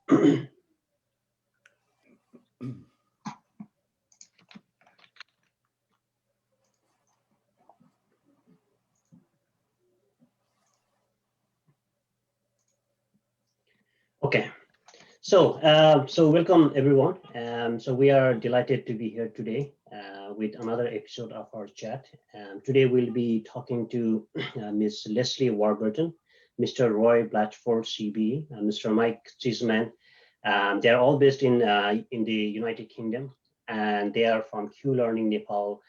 Okay, so welcome everyone. So we are delighted to be here today with another episode of our chat. Today we'll be talking to Miss Lesley Warburton, Mr. Roy Blatchford CBE, Mr. Mike Cheeseman. They are all based in the United Kingdom, and they are from Q Learning Nepal.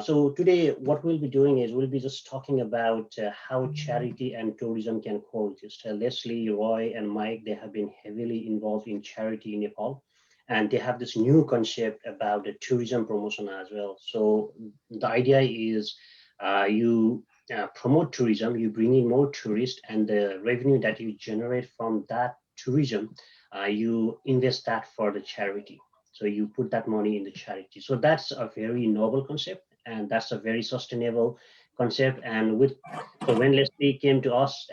So today, what we'll be doing is we'll be just talking about how charity and tourism can coexist. Lesley, Roy, and Mike, they have been heavily involved in charity in Nepal, and they have this new concept about the tourism promotion as well. So the idea is you promote tourism, you bring in more tourists, and the revenue that you generate from that tourism, you invest that for the charity. So you put that money in the charity. So that's a very noble concept, and that's a very sustainable concept. And so when Lesley came to us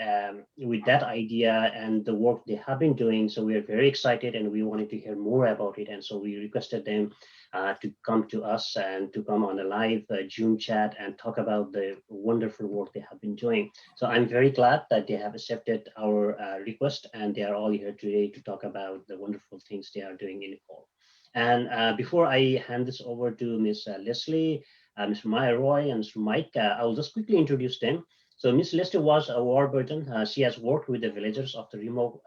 with that idea and the work they have been doing, so we are very excited and we wanted to hear more about it. And so we requested them to come to us and to come on a live Zoom chat and talk about the wonderful work they have been doing. So I'm very glad that they have accepted our request, and they are all here today to talk about the wonderful things they are doing in Nepal. And before I hand this over to Ms. Lesley, Mr. Maya Roy, and Mr. Mike, I'll just quickly introduce them. So Ms. Lesley was a Warburton. She has worked with the villagers of the remote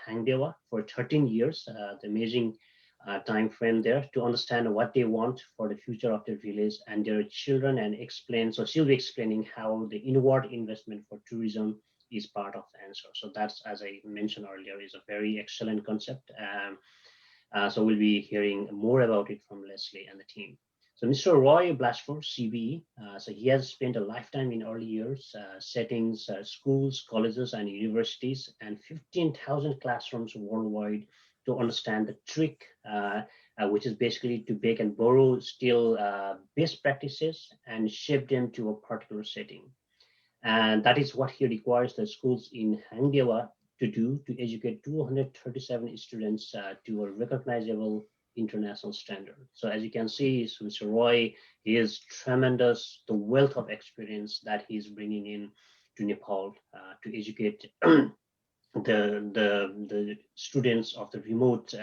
Hangdewa for 13 years, the amazing time frame there, to understand what they want for the future of their village and their children, and explain. So she'll be explaining how the inward investment for tourism is part of the answer. So that's, as I mentioned earlier, is a very excellent concept. So we'll be hearing more about it from Lesley and the team. So Mr. Roy Blatchford CBE, so he has spent a lifetime in early years settings, schools, colleges, and universities, and 15,000 classrooms worldwide to understand the trick, which is basically to bake and borrow still best practices and shape them to a particular setting. And that is what he requires the schools in Hangdewa to do, to educate 237 students to a recognizable international standard. So as you can see, Mr. Roy, he is tremendous, the wealth of experience that he's bringing in to Nepal to educate the students of the remote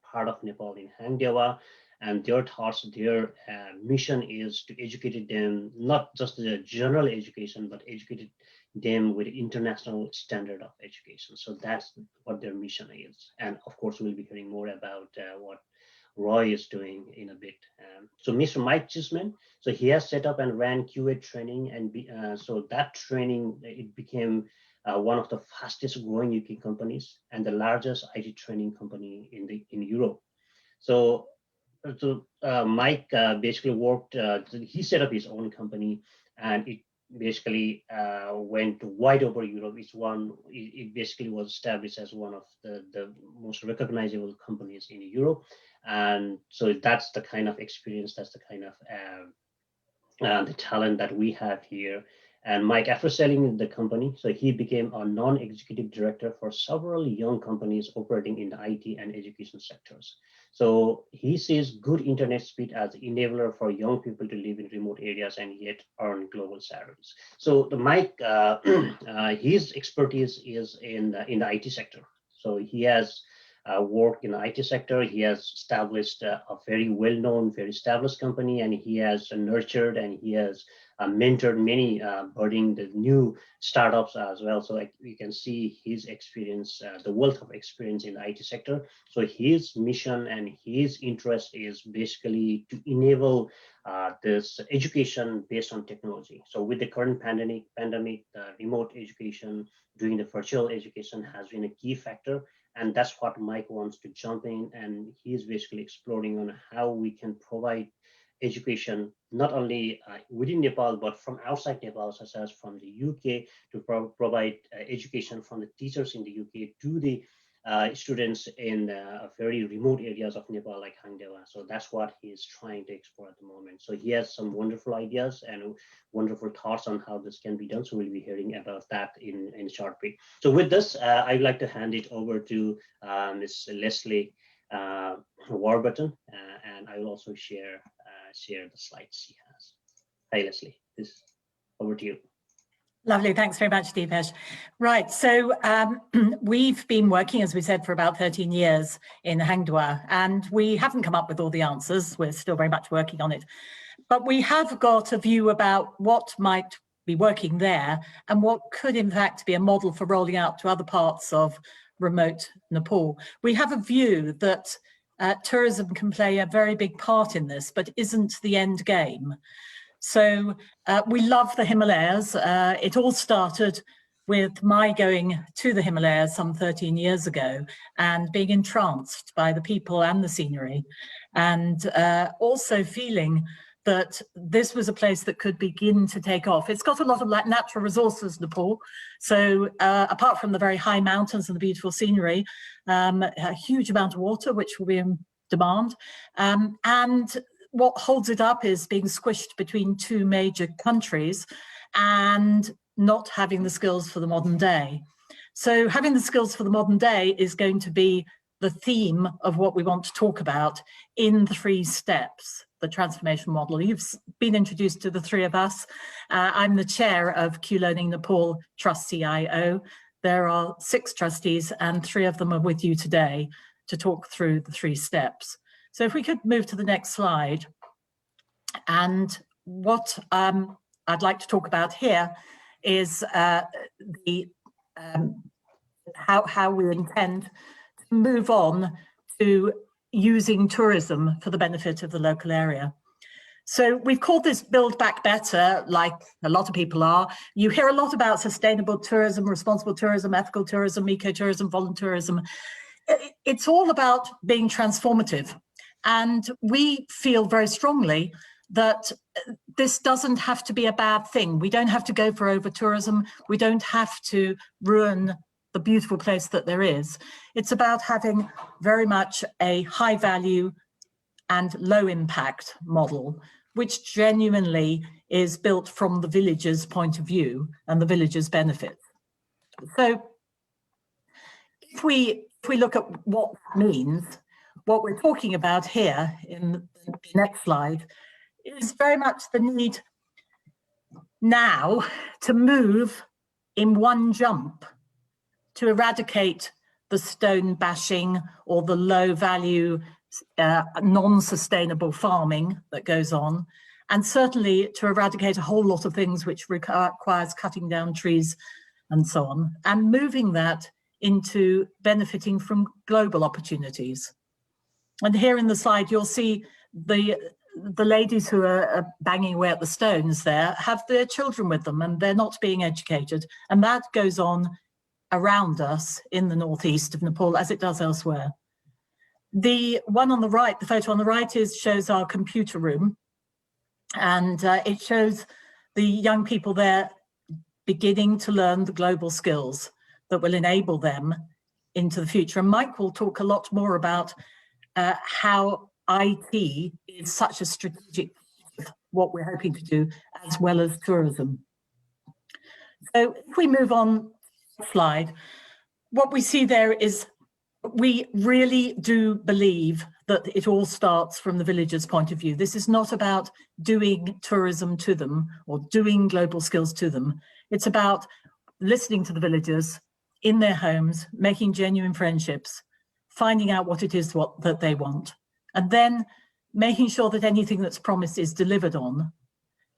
part of Nepal in Hangdewa. And their thoughts, their mission is to educate them, not just the general education, but educate them with international standard of education. So that's what their mission is. And of course, we'll be hearing more about what Roy is doing in a bit. So Mr. Mike Cheeseman, so he has set up and ran QA training, and so that training, it became one of the fastest growing UK companies and the largest IT training company in Europe. So Mike basically worked, he set up his own company, and it basically went wide over Europe. It basically was established as one of the most recognizable companies in Europe. And so that's the kind of experience, that's the kind of the talent that we have here. And Mike, after selling the company, so he became a non-executive director for several young companies operating in the IT and education sectors. So he sees good internet speed as an enabler for young people to live in remote areas and yet earn global salaries. So the Mike, his expertise is in the IT sector. So he has worked in the IT sector. He has established a very well-known, very established company, and he has nurtured and he has mentored many budding the new startups as well. So like we can see his experience, the wealth of experience in the IT sector. So his mission and his interest is basically to enable this education based on technology. So with the current pandemic, remote education, doing the virtual education has been a key factor. And that's what Mike wants to jump in, and he's basically exploring on how we can provide education, not only within Nepal, but from outside Nepal, such as from the UK, to provide education from the teachers in the UK to the students in very remote areas of Nepal, like Hangdewa. So that's what he's trying to explore at the moment. So he has some wonderful ideas and wonderful thoughts on how this can be done. So we'll be hearing about that in a short bit. So with this, I'd like to hand it over to Ms. Lesley Warburton, and I will also share the slides she has. Hi, Lesley. This over to you. Lovely, thanks very much, Deepesh. Right, so we've been working, as we said, for about 13 years in Hangdewa, and we haven't come up with all the answers. We're still very much working on it. But we have got a view about what might be working there and what could, in fact, be a model for rolling out to other parts of remote Nepal. We have a view that tourism can play a very big part in this, but isn't the end game. So we love the Himalayas. It all started with my going to the Himalayas some 13 years ago and being entranced by the people and the scenery, and also feeling that this was a place that could begin to take off. It's got a lot of natural resources, Nepal. So apart from the very high mountains and the beautiful scenery, a huge amount of water, which will be in demand, and what holds it up is being squished between two major countries and not having the skills for the modern day. So having the skills for the modern day is going to be the theme of what we want to talk about in the 3 steps, the transformation model. You've been introduced to the 3 of us. I'm the chair of Q Learning Nepal Trust CIO. There are 6 trustees and 3 of them are with you today to talk through the 3 steps. So if we could move to the next slide. And what I'd like to talk about here is how we intend to move on to using tourism for the benefit of the local area. So we've called this Build Back Better, like a lot of people are. You hear a lot about sustainable tourism, responsible tourism, ethical tourism, eco-tourism, voluntourism. It's all about being transformative. And we feel very strongly that this doesn't have to be a bad thing. We don't have to go for over-tourism. We don't have to ruin the beautiful place that there is. It's about having very much a high value and low impact model, which genuinely is built from the village's point of view and the village's benefits. So if we look at what that means, what we're talking about here in the next slide is very much the need now to move in one jump to eradicate the stone bashing or the low value, non-sustainable farming that goes on, and certainly to eradicate a whole lot of things which requires cutting down trees and so on, and moving that into benefiting from global opportunities. And here in the slide, you'll see the ladies who are banging away at the stones there have their children with them, and they're not being educated. And that goes on around us in the northeast of Nepal, as it does elsewhere. The one on the right, the photo on the right, shows our computer room. And it shows the young people there beginning to learn the global skills that will enable them into the future. And Mike will talk a lot more about how IT is such a strategic part of what we're hoping to do, as well as tourism. So if we move on to the slide, what we see there is we really do believe that it all starts from the villager's point of view. This is not about doing tourism to them or doing global skills to them. It's about listening to the villagers in their homes, making genuine friendships, finding out what it is that they want, and then making sure that anything that's promised is delivered on,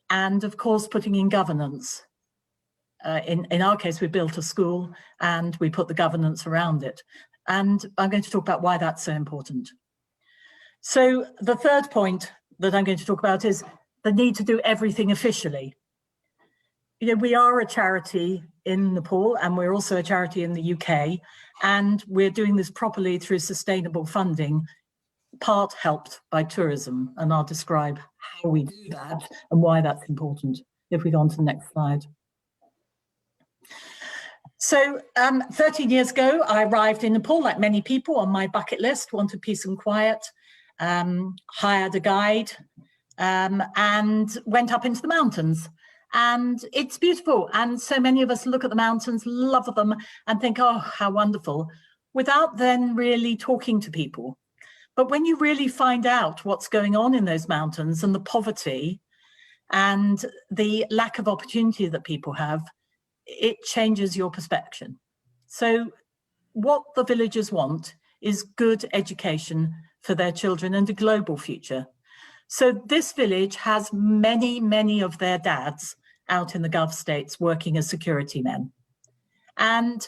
and of course putting in governance. In our case, we built a school and we put the governance around it, and I'm going to talk about why that's so important. So the third point that I'm going to talk about is the need to do everything officially. You know, we are a charity in Nepal, and we're also a charity in the UK, and we're doing this properly through sustainable funding, part helped by tourism, and I'll describe how we do that and why that's important if we go on to the next slide. So 13 years ago, I arrived in Nepal, like many people on my bucket list, wanted peace and quiet, hired a guide, and went up into the mountains. And it's beautiful. And so many of us look at the mountains, love them, and think, oh, how wonderful, without then really talking to people. But when you really find out what's going on in those mountains and the poverty and the lack of opportunity that people have, it changes your perception. So what the villagers want is good education for their children and a global future. So this village has many, many of their dads out in the Gulf states working as security men. And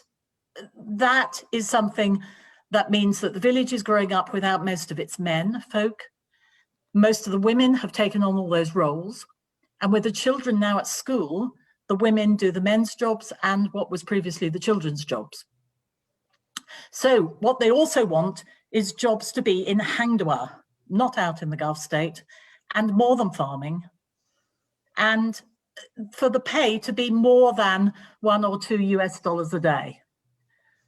that is something that means that the village is growing up without most of its men folk. Most of the women have taken on all those roles. And with the children now at school, the women do the men's jobs and what was previously the children's jobs. So what they also want is jobs to be in Hangdewa, not out in the Gulf state, and more than farming, and for the pay to be more than $1 or $2 US a day.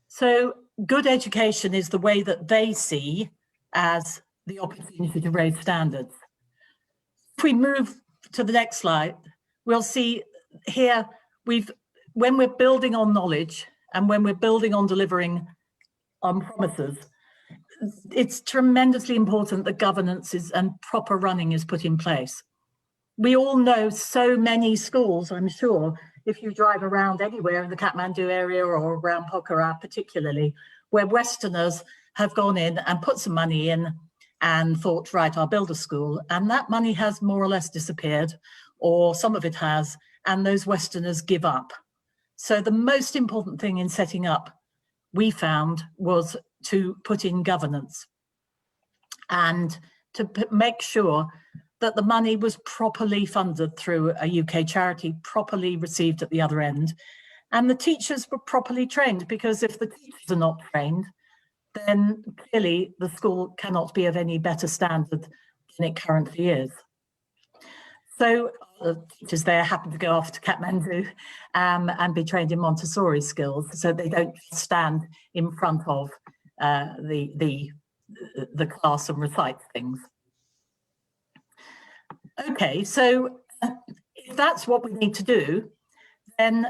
So good education is the way that they see as the opportunity to raise standards. If we move to the next slide, we'll see here when we're building on knowledge and when we're building on delivering on promises, it's tremendously important that governance and proper running is put in place. We all know so many schools, I'm sure, if you drive around anywhere in the Kathmandu area or around Pokhara particularly, where Westerners have gone in and put some money in and thought, right, I'll build a school. And that money has more or less disappeared, or some of it has, and those Westerners give up. So the most important thing in setting up, we found, was to put in governance and to make sure that the money was properly funded through a UK charity, properly received at the other end, and the teachers were properly trained, because if the teachers are not trained, then clearly the school cannot be of any better standard than it currently is. So the teachers there happen to go off to Kathmandu and be trained in Montessori skills, so they don't stand in front of the class and recite things. Okay, so if that's what we need to do, then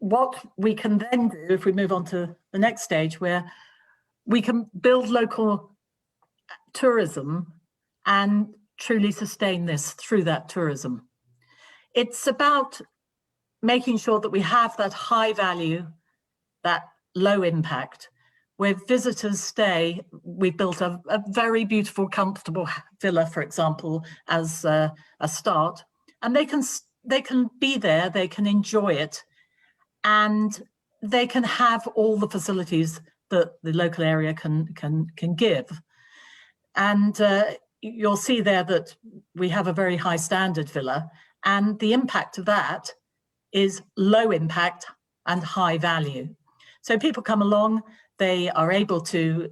what we can then do, if we move on to the next stage, where we can build local tourism and truly sustain this through that tourism. It's about making sure that we have that high value, that low impact, where visitors stay. We've built a very beautiful, comfortable villa, for example, as a start, and they can be there, they can enjoy it, and they can have all the facilities that the local area can give. And you'll see there that we have a very high standard villa, and the impact of that is low impact and high value. So people come along, they are able to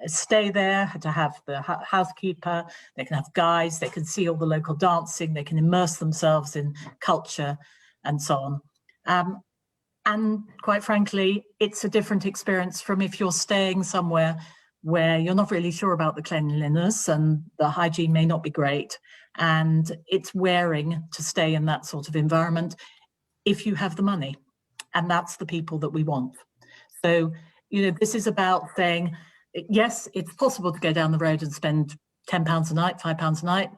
stay there, to have the housekeeper, they can have guides, they can see all the local dancing, they can immerse themselves in culture and so on. And quite frankly, it's a different experience from if you're staying somewhere where you're not really sure about the cleanliness and the hygiene may not be great, and it's wearing to stay in that sort of environment if you have the money. And that's the people that we want. So, you know, this is about saying, yes, it's possible to go down the road and spend £10 a night, £5 a night,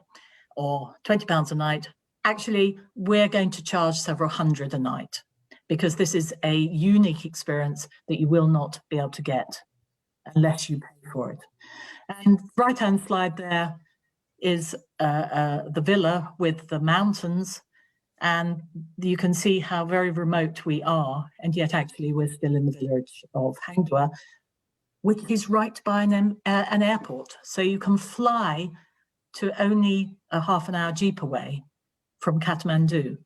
or £20 a night. Actually, we're going to charge several hundred a night, because this is a unique experience that you will not be able to get unless you pay for it. And right-hand slide there is the villa with the mountains, and you can see how very remote we are, and yet actually we're still in the village of Hangdewa, which is right by an airport. So you can fly to only a half-an-hour jeep away from Kathmandu.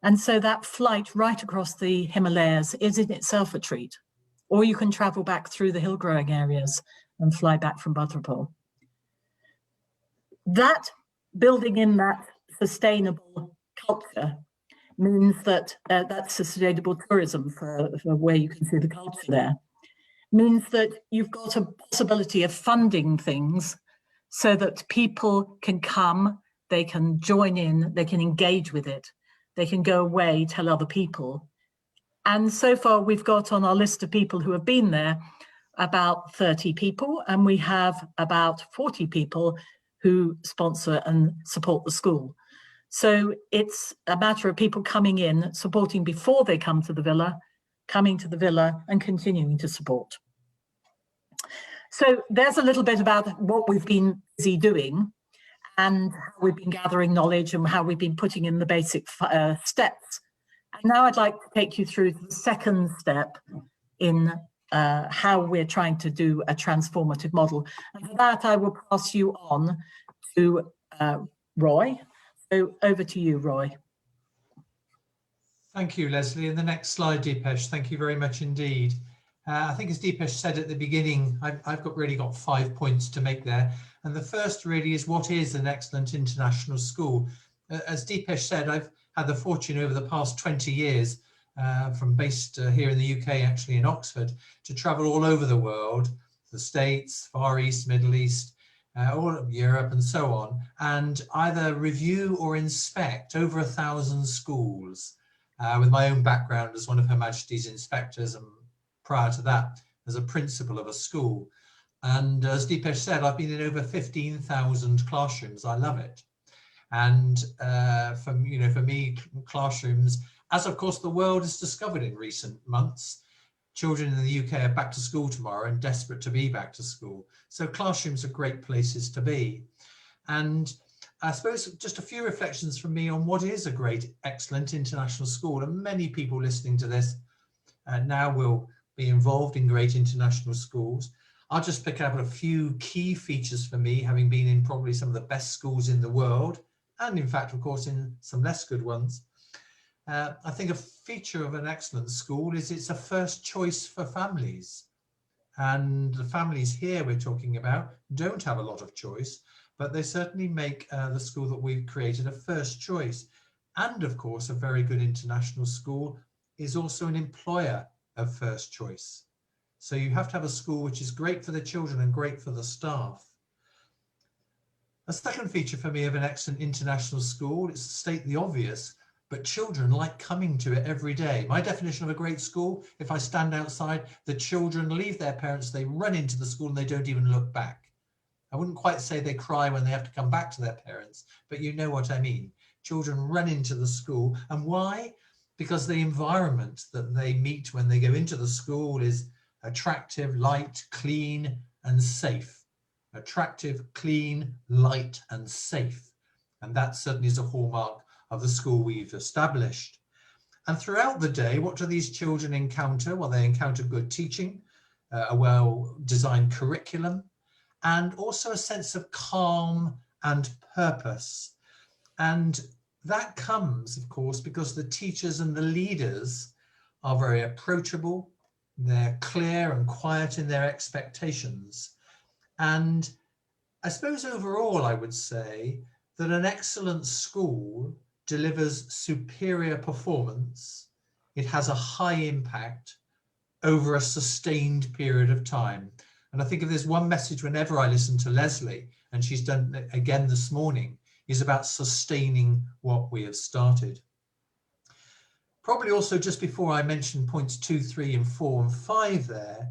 And so that flight right across the Himalayas is in itself a treat. Or you can travel back through the hill-growing areas and fly back from Bhadrapur. That building in that sustainable culture means that that's sustainable tourism for where you can see the culture there, means that you've got a possibility of funding things so that people can come, they can join in, they can engage with it, they can go away, tell other people. And so far we've got on our list of people who have been there about 30 people, and we have about 40 people who sponsor and support the school. So it's a matter of people coming in, supporting before they come to the villa, coming to the villa and continuing to support. So there's a little bit about what we've been busy doing and how we've been gathering knowledge and how we've been putting in the basic steps. And now I'd like to take you through the second step in how we're trying to do a transformative model. And for that, I will pass you on to Roy. So over to you, Roy. Thank you, Lesley. And the next slide, Deepesh. Thank you very much indeed. I think as Deepesh said at the beginning, I've really got 5 points to make there. And the first really is, what is an excellent international school? As Deepesh said, I've had the fortune over the past 20 years, from based here in the UK, actually in Oxford, to travel all over the world, the States, Far East, Middle East, all of Europe and so on, and either review or inspect over 1,000 schools, with my own background as one of Her Majesty's inspectors, and prior to that as a principal of a school. And as Deepesh said, I've been in over 15,000 classrooms. I love it. And for me, classrooms, as of course the world has discovered in recent months, children in the UK are back to school tomorrow and desperate to be back to school. So classrooms are great places to be. And I suppose just a few reflections from me on what is a great, excellent international school. And many people listening to this now will be involved in great international schools. I'll just pick out a few key features for me, having been in probably some of the best schools in the world, and in fact, of course, in some less good ones. I think a feature of an excellent school is it's a first choice for families. And the families here we're talking about don't have a lot of choice, but they certainly make the school that we've created a first choice. And of course, a very good international school is also an employer of first choice. So you have to have a school which is great for the children and great for the staff. A second feature for me of an excellent international school is to state the obvious, but children like coming to it every day. My definition of a great school, if I stand outside, the children leave their parents, they run into the school and they don't even look back. I wouldn't quite say they cry when they have to come back to their parents, but you know what I mean. Children run into the school. And why? Because the environment that they meet when they go into the school is attractive, light, clean, and safe. Attractive, clean, light, and safe. And that certainly is a hallmark of the school we've established. And throughout the day, what do these children encounter? Well, they encounter good teaching, a well-designed curriculum, and also a sense of calm and purpose. And that comes, of course, because the teachers and the leaders are very approachable, they're clear and quiet in their expectations. And I suppose overall, I would say that an excellent school delivers superior performance. It has a high impact over a sustained period of time. And I think if there's one message whenever I listen to Lesley, and she's done it again this morning, is about sustaining what we have started. Probably also just before I mention points 2, 3, and 4, and 5 there,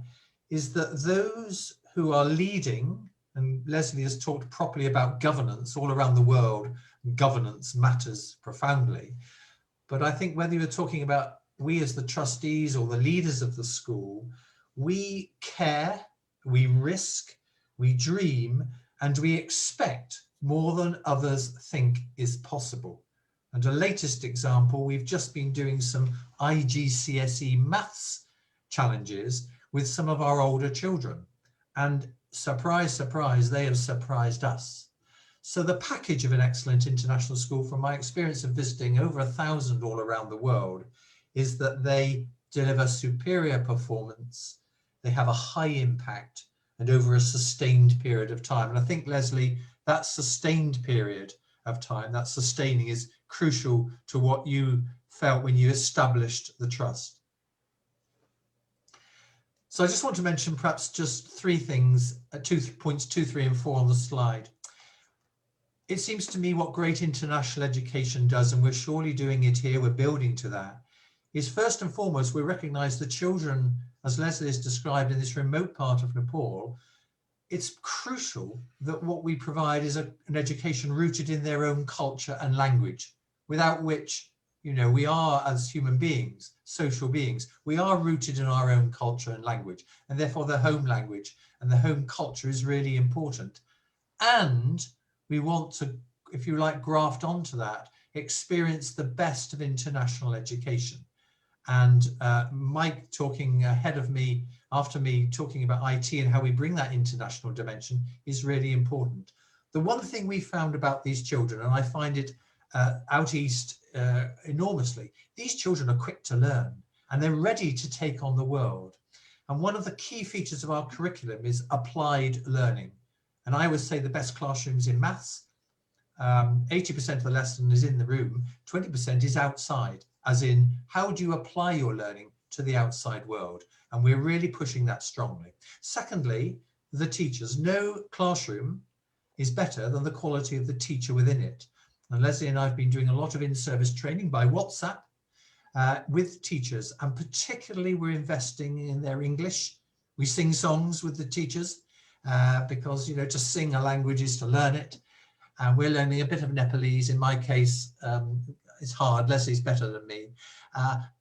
is that those who are leading, and Lesley has talked properly about governance all around the world, governance matters profoundly. But I think whether you're talking about we as the trustees or the leaders of the school, we care, we risk, we dream, and we expect more than others think is possible. And a latest example, we've just been doing some IGCSE maths challenges with some of our older children. And surprise, surprise, they have surprised us. So the package of an excellent international school, from my experience of visiting over 1,000 all around the world, is that they deliver superior performance, they have a high impact, and over a sustained period of time. And I think, Lesley, that sustained period of time, that sustaining, is crucial to what you felt when you established the trust. So I just want to mention perhaps just three things, points 2, 3 and 4 on the slide. It seems to me what great international education does, and we're surely doing it here, we're building to that, is first and foremost, we recognise the children, as Lesley has described, in this remote part of Nepal. It's crucial that what we provide is an education rooted in their own culture and language, without which, you know, we are, as human beings, social beings, we are rooted in our own culture and language, and therefore the home language and the home culture is really important. And we want to, if you like, graft onto that, experience the best of international education. And Mike talking ahead of me, after me, talking about IT and how we bring that international dimension is really important. The one thing we found about these children, and I find it out east enormously, these children are quick to learn and they're ready to take on the world. And one of the key features of our curriculum is applied learning. And I would say the best classrooms in maths, 80% of the lesson is in the room, 20% is outside, as in how do you apply your learning to the outside world? And we're really pushing that strongly. Secondly, the teachers. No classroom is better than the quality of the teacher within it. And Lesley and I have been doing a lot of in-service training by WhatsApp with teachers, and particularly we're investing in their English. We sing songs with the teachers because, you know, to sing a language is to learn it. And we're learning a bit of Nepalese. In my case, it's hard. Leslie's better than me.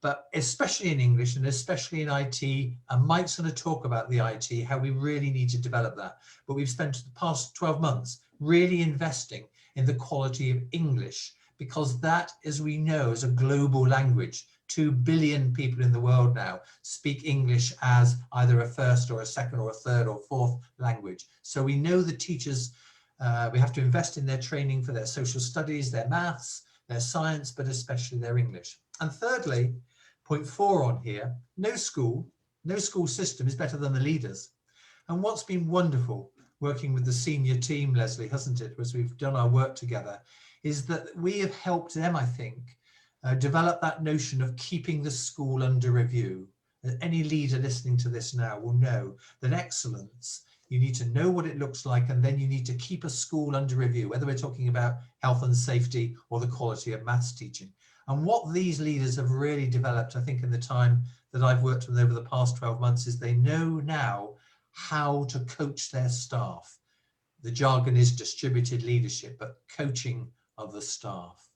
But especially in English and especially in IT, and Mike's going to talk about the IT, how we really need to develop that. But we've spent the past 12 months really investing in the quality of English, because that, as we know, is a global language. 2 billion people in the world now speak English as either a first or a second or a third or fourth language. So we know the teachers, we have to invest in their training for their social studies, their maths, their science, but especially their English. And thirdly, point 4 on here, no school system is better than the leaders. And what's been wonderful working with the senior team, Lesley, hasn't it, as we've done our work together, is that we have helped them, I think, develop that notion of keeping the school under review. Any leader listening to this now will know that excellence, you need to know what it looks like, and then you need to keep a school under review, whether we're talking about health and safety or the quality of maths teaching. And what these leaders have really developed, I think, in the time that I've worked with them over the past 12 months, is they know now how to coach their staff. The jargon is distributed leadership, but coaching of the staff.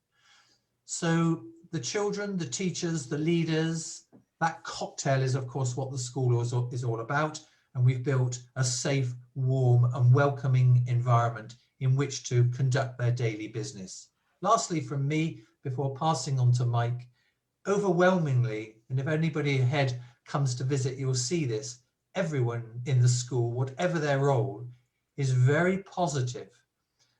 So the children, the teachers, the leaders, that cocktail is, of course, what the school is all about. And we've built a safe, warm and welcoming environment in which to conduct their daily business. Lastly, from me, before passing on to Mike, overwhelmingly, and if anybody ahead comes to visit, you'll see this, everyone in the school, whatever their role, is very positive.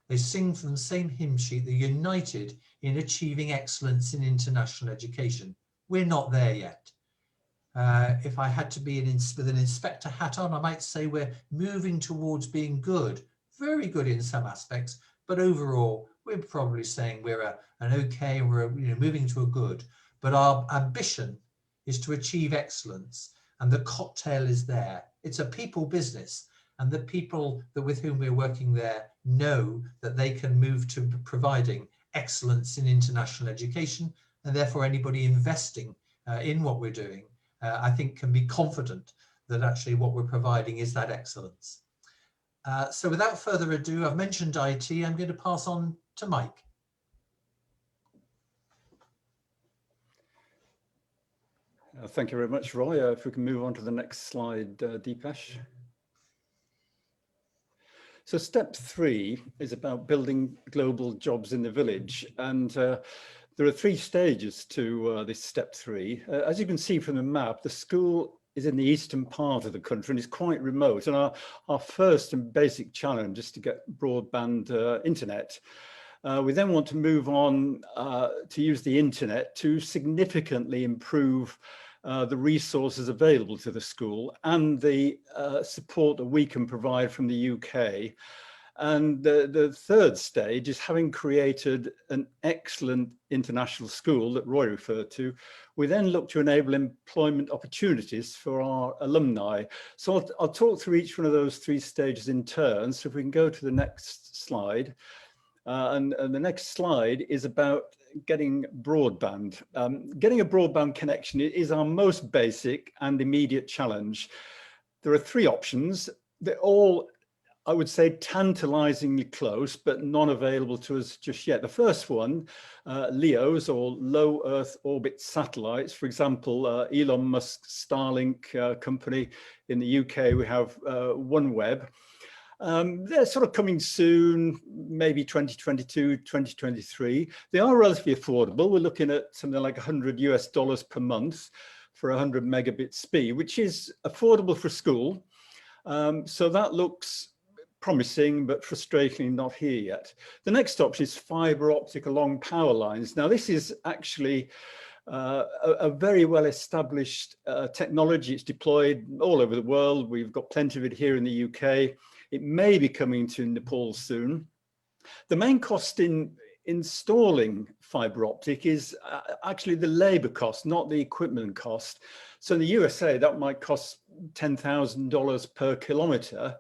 They sing from the same hymn sheet. They're united in achieving excellence in international education. We're not there yet. If I had to be with an inspector hat on, I might say we're moving towards being good, very good in some aspects, but overall, we're probably saying we're an okay, we're moving to a good. But our ambition is to achieve excellence, and the cocktail is there. It's a people business, and the people with whom we're working there know that they can move to providing excellence in international education, and therefore anybody investing in what we're doing, I think, can be confident that actually what we're providing is that excellence. So without further ado, I've mentioned IT, I'm going to pass on to Mike. Thank you very much, Roy. If we can move on to the next slide, Deepesh. So step 3 is about building global jobs in the village. And there are 3 stages to this step 3. As you can see from the map, the school is in the eastern part of the country and is quite remote. And our first and basic challenge is to get broadband internet. We then want to move on to use the internet to significantly improve the resources available to the school and the support that we can provide from the UK. And the third stage is, having created an excellent international school that Roy referred to, we then look to enable employment opportunities for our alumni. So I'll talk through each one of those three stages in turn. So if we can go to the next slide. And the next slide is about getting broadband. Getting a broadband connection is our most basic and immediate challenge. There are three options. They're all, I would say, tantalizingly close, but none available to us just yet. The first one, LEOs, or low Earth orbit satellites. For example, Elon Musk's Starlink company in the UK, we have OneWeb. They're sort of coming soon, maybe 2022, 2023. They are relatively affordable. We're looking at something like $100 per month for 100 megabit speed, which is affordable for school. So that looks promising, but frustratingly not here yet. The next option is fibre optic along power lines. Now, this is actually a very well established technology. It's deployed all over the world. We've got plenty of it here in the UK. It may be coming to Nepal soon. The main cost in installing fibre optic is actually the labour cost, not the equipment cost. So in the USA, that might cost $10,000 per kilometre.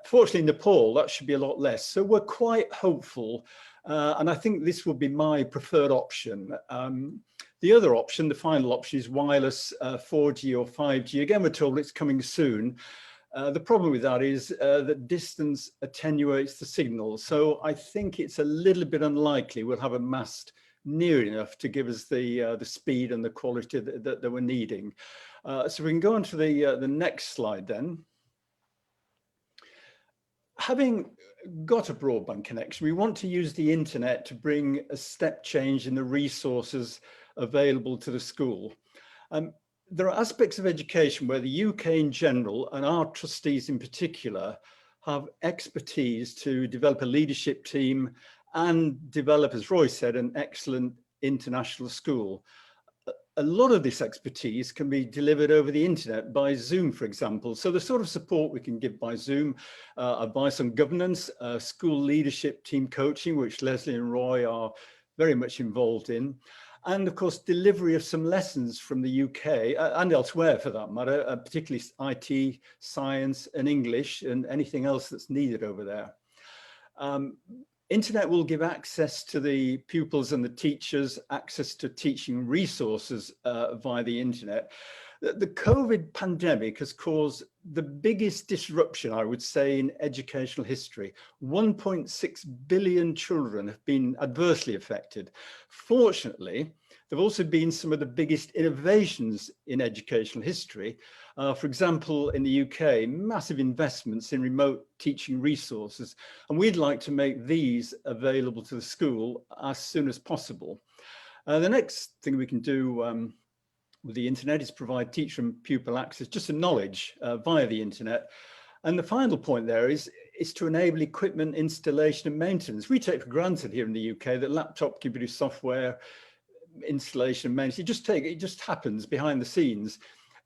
Fortunately, in Nepal, that should be a lot less. So we're quite hopeful, and I think this would be my preferred option. The other option, the final option, is wireless 4G or 5G. Again, we're told it's coming soon. The problem with that is that distance attenuates the signal. So I think it's a little bit unlikely we'll have a mast near enough to give us the speed and the quality that we're needing. So we can go on to the next slide then. Having got a broadband connection, we want to use the internet to bring a step change in the resources available to the school. There are aspects of education where the UK in general, and our trustees in particular, have expertise to develop a leadership team and develop, as Roy said, an excellent international school. A lot of this expertise can be delivered over the internet by Zoom, for example. So the sort of support we can give by Zoom, advice on governance, school leadership, team coaching, which Lesley and Roy are very much involved in, and of course, delivery of some lessons from the UK and elsewhere for that matter, particularly IT, science and English and anything else that's needed over there. Internet will give access to the pupils and the teachers, access to teaching resources via the internet. The COVID pandemic has caused the biggest disruption, I would say, in educational history. 1.6 billion children have been adversely affected. Fortunately, there have also been some of the biggest innovations in educational history. For example, in the UK, massive investments in remote teaching resources, and we'd like to make these available to the school as soon as possible. The next thing we can do with the internet is provide teacher and pupil access just to knowledge via the internet. And the final point there is to enable equipment installation and maintenance. We take for granted here in the UK that laptop can produce software installation and maintenance. It just happens behind the scenes.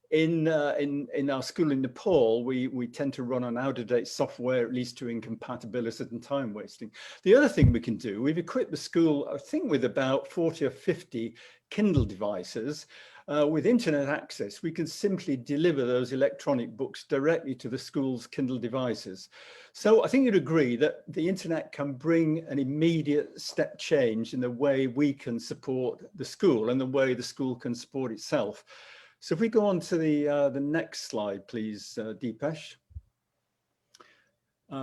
In our school in Nepal, we tend to run on out-of-date software, at least to incompatibility and time wasting. The other thing we can do, we've equipped the school, I think, with about 40 or 50 Kindle devices. With internet access, we can simply deliver those electronic books directly to the school's Kindle devices. So I think you'd agree that the internet can bring an immediate step change in the way we can support the school and the way the school can support itself. So if we go on to the next slide, please, Deepesh,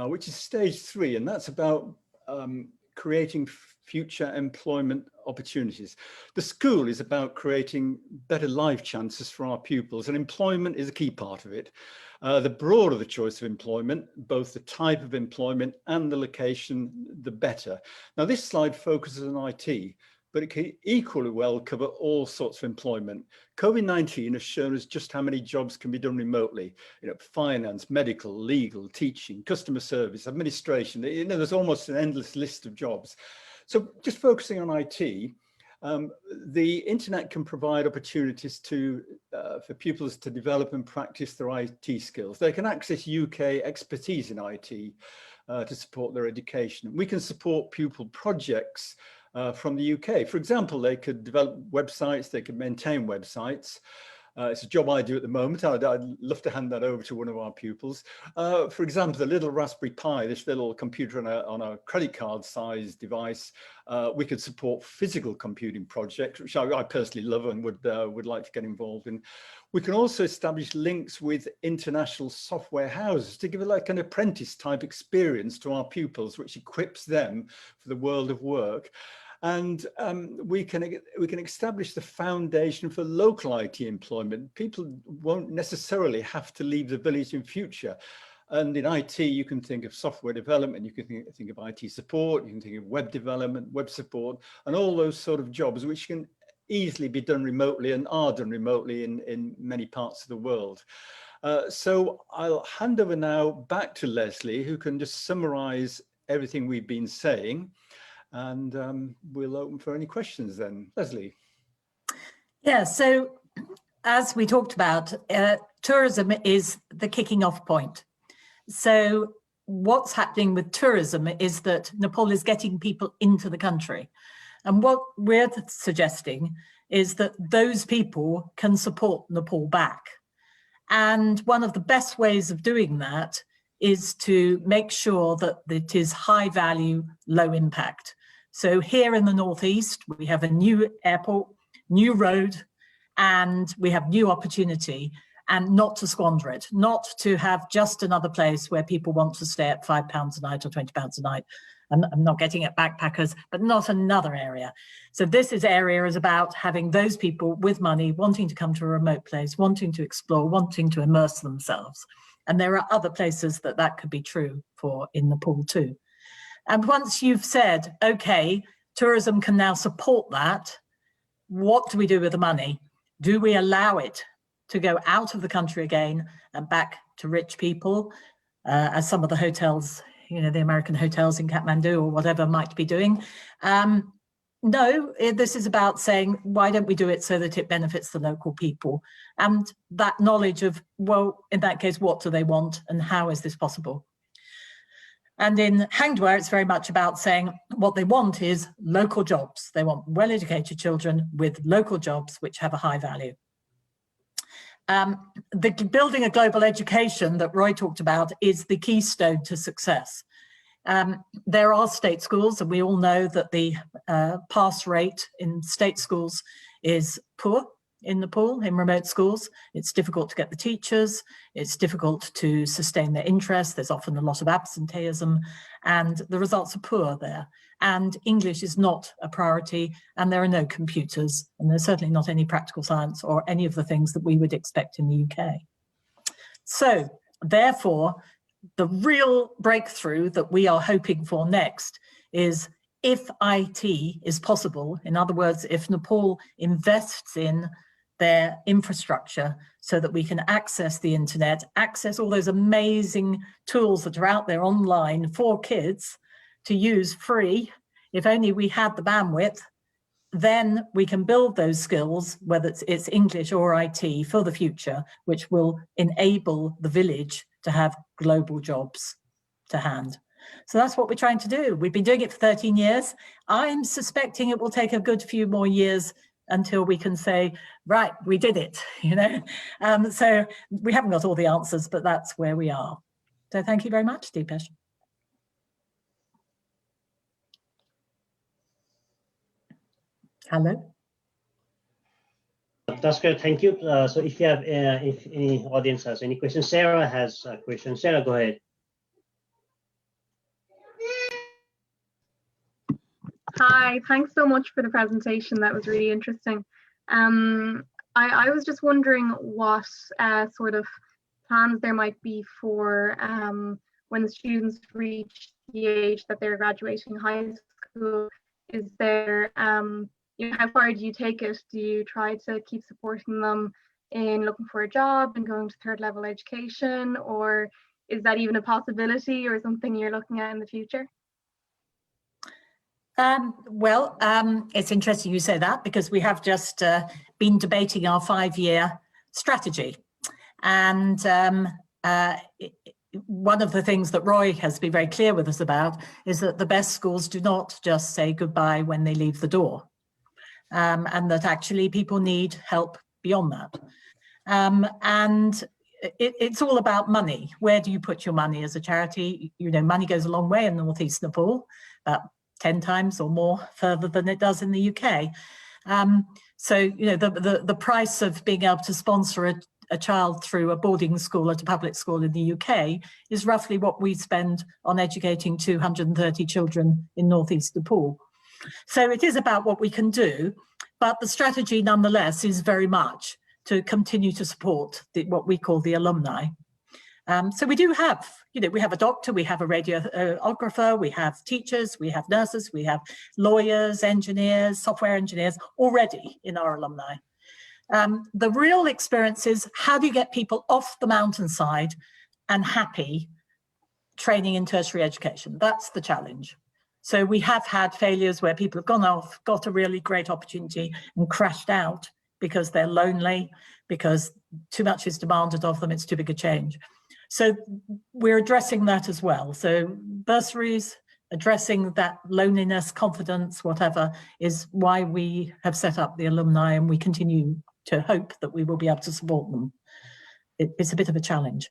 which is stage 3, and that's about creating future employment opportunities. The school is about creating better life chances for our pupils, and employment is a key part of it. The broader the choice of employment, both the type of employment and the location, the better. Now, this slide focuses on IT, but it can equally well cover all sorts of employment. COVID-19 has shown us just how many jobs can be done remotely. Finance, medical, legal, teaching, customer service, administration. There's almost an endless list of jobs. So just focusing on IT, The internet can provide opportunities for pupils to develop and practice their IT skills. They can access UK expertise in IT to support their education. We can support pupil projects from the UK. For example, they could develop websites, they could maintain websites. It's a job I do at the moment. I'd love to hand that over to one of our pupils. For example, the little Raspberry Pi, this little computer on a credit card sized device, we could support physical computing projects, which I personally love and would like to get involved in. We can also establish links with international software houses to give it like an apprentice type experience to our pupils, which equips them for the world of work. And we can establish the foundation for local IT employment. People won't necessarily have to leave the village in future. And in IT, you can think of software development, you can think of IT support, you can think of web development, web support, and all those sort of jobs which can easily be done remotely and are done remotely in many parts of the world. So I'll hand over now back to Lesley, who can just summarize everything we've been saying. And we'll open for any questions then. Lesley. Yeah, so as we talked about, tourism is the kicking off point. So what's happening with tourism is that Nepal is getting people into the country. And what we're suggesting is that those people can support Nepal back. And one of the best ways of doing that is to make sure that it is high value, low impact. So here in the Northeast, we have a new airport, new road, and we have new opportunity, and not to squander it, not to have just another place where people want to stay at £5 a night or £20 a night. I'm not getting at backpackers, but not another area. So this area is about having those people with money wanting to come to a remote place, wanting to explore, wanting to immerse themselves. And there are other places that could be true for in Nepal too. And once you've said, okay, tourism can now support that, what do we do with the money? Do we allow it to go out of the country again and back to rich people, as some of the hotels, you know, the American hotels in Kathmandu or whatever might be doing? No, this is about saying, why don't we do it so that it benefits the local people? And that knowledge of, well, in that case, what do they want and how is this possible? And in Hangdewa, it's very much about saying what they want is local jobs. They want well-educated children with local jobs which have a high value. The building a global education that Roy talked about is the keystone to success. There are state schools, and we all know that the pass rate in state schools is poor in Nepal, in remote schools. It's difficult to get the teachers, it's difficult to sustain their interest, there's often a lot of absenteeism, and the results are poor there. And English is not a priority, and there are no computers, and there's certainly not any practical science or any of the things that we would expect in the UK. So, therefore, the real breakthrough that we are hoping for next is if IT is possible, in other words, if Nepal invests in their infrastructure so that we can access the internet, access all those amazing tools that are out there online for kids to use free. If only we had the bandwidth, then we can build those skills, whether it's English or IT, for the future, which will enable the village to have global jobs to hand. So that's what we're trying to do. We've been doing it for 13 years. I'm suspecting it will take a good few more years until we can say, right, we did it, you know. So we haven't got all the answers, but that's where we are. So thank you very much, Deepesh. Hello. That's great, thank you. So if you have, if any audience has any questions, Sarah has a question. Sarah, go ahead. Hi, thanks so much for the presentation. That was really interesting. I was just wondering what sort of plans there might be for when the students reach the age that they're graduating high school. Is there, you know, how far do you take it? Do you try to keep supporting them in looking for a job and going to third level education, or is that even a possibility or something you're looking at in the future? It's interesting you say that, because we have just been debating our 5-year strategy. And one of the things that Roy has been very clear with us about is that the best schools do not just say goodbye when they leave the door, and that actually people need help beyond that. And it's all about money. Where do you put your money as a charity? You know, money goes a long way in northeast Nepal, about 10 times or more further than it does in the UK. So, you know, the price of being able to sponsor a child through a boarding school at a public school in the UK is roughly what we spend on educating 230 children in northeast Nepal. So it is about what we can do, but the strategy nonetheless is very much to continue to support what we call the alumni. So we do have, you know, we have a doctor, we have a radiographer, we have teachers, we have nurses, we have lawyers, engineers, software engineers already in our alumni. The real experience is, how do you get people off the mountainside and happy training in tertiary education? That's the challenge. So we have had failures where people have gone off, got a really great opportunity and crashed out because they're lonely, because too much is demanded of them, it's too big a change. So we're addressing that as well. So bursaries, addressing that loneliness, confidence, whatever, is why we have set up the alumni, and we continue to hope that we will be able to support them. It's a bit of a challenge.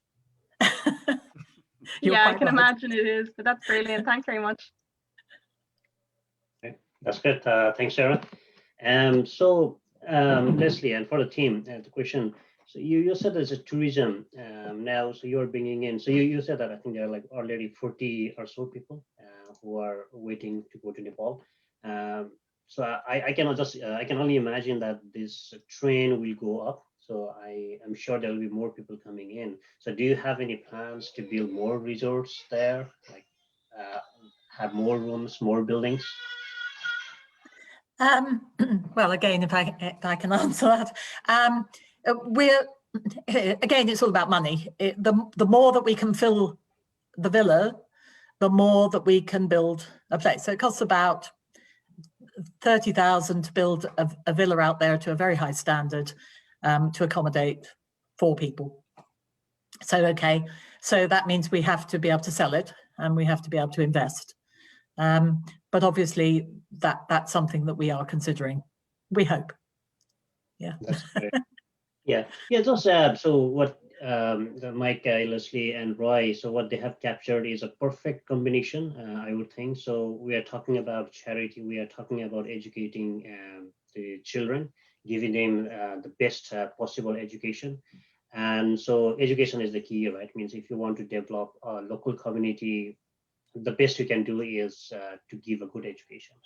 Yeah, I can imagine it is, but that's brilliant. Thanks very much. Okay, that's good. Thanks, Sarah. Lesley, and for the team, the question. So you said there's a tourism now, so you're bringing in. So you said that I think there are like already 40 or so people who are waiting to go to Nepal. So I can only imagine that this train will go up. So I am sure there will be more people coming in. So do you have any plans to build more resorts there, like have more rooms, more buildings? Well, again, if I can answer that, again, it's all about money. The more that we can fill the villa, the more that we can build a place. So it costs about 30,000 to build a villa out there to a very high standard, to accommodate 4 people. So, okay, so that means we have to be able to sell it, and we have to be able to invest. But obviously that's something that we are considering, we hope. Yeah. That's great. Yeah. Those so what Mike, Lesley, and Roy, so what they have captured is a perfect combination, I would think. So we are talking about charity, we are talking about educating the children, giving them the best possible education. And so education is the key, right? Means if you want to develop a local community, the best you can do is to give a good education.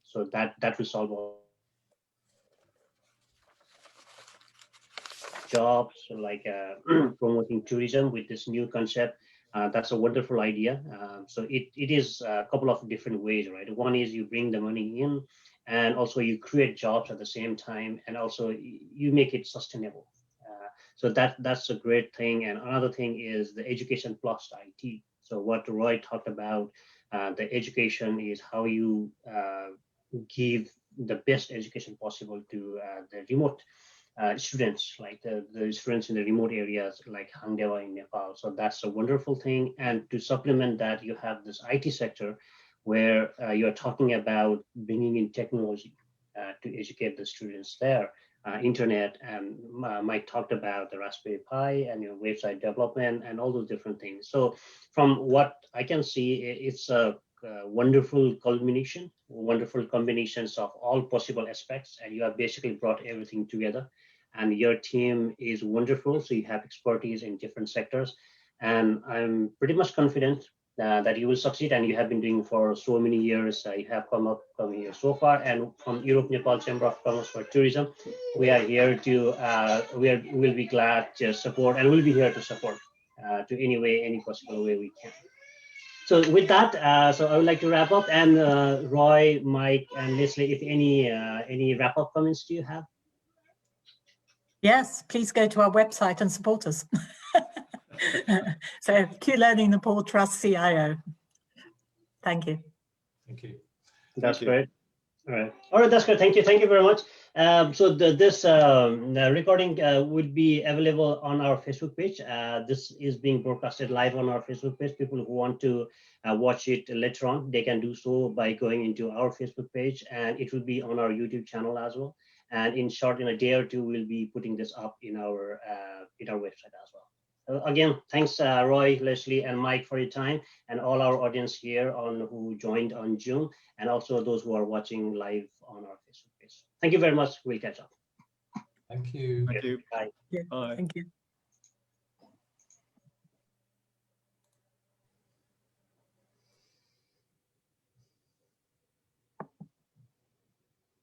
So that will solve all jobs, like promoting tourism with this new concept. That's a wonderful idea. So it is a couple of different ways, right? One is you bring the money in, and also you create jobs at the same time, and also you make it sustainable. So that's a great thing. And another thing is the education plus IT. So what Roy talked about, the education is how you give the best education possible to the remote students, like the students in the remote areas like Hangdewa in Nepal. So that's a wonderful thing. And to supplement that, you have this IT sector where you're talking about bringing in technology to educate the students there. Internet, and Mike talked about the Raspberry Pi and website development and all those different things. So from what I can see, it's a wonderful culmination, wonderful combinations of all possible aspects, and you have basically brought everything together. And your team is wonderful, so you have expertise in different sectors, and I'm pretty much confident that you will succeed, and you have been doing for so many years. You have come here so far, and from Europe Nepal Chamber of Commerce for Tourism, we are here to we'll be glad to support, and we'll be here to support to any possible way we can. So with that, so I would like to wrap up, and Roy, Mike, and Lesley, if any wrap up comments do you have? Yes, please go to our website and support us. So Q Learning Nepal Trust CIO. Thank you. Thank you. That's you. great. All right, that's good. Thank you very much. So this the recording will be available on our Facebook page. This is being broadcasted live on our Facebook page. People who want to watch it later on, they can do so by going into our Facebook page, and it will be on our YouTube channel as well. And in short, in a day or two, we'll be putting this up in our website as well. Again, thanks Roy, Lesley, and Mike for your time, and all our audience here on who joined on Zoom, and also those who are watching live on our Facebook page. Thank you very much. We'll catch up. Thank you. Thank you. Bye. Yeah, Bye. thank you.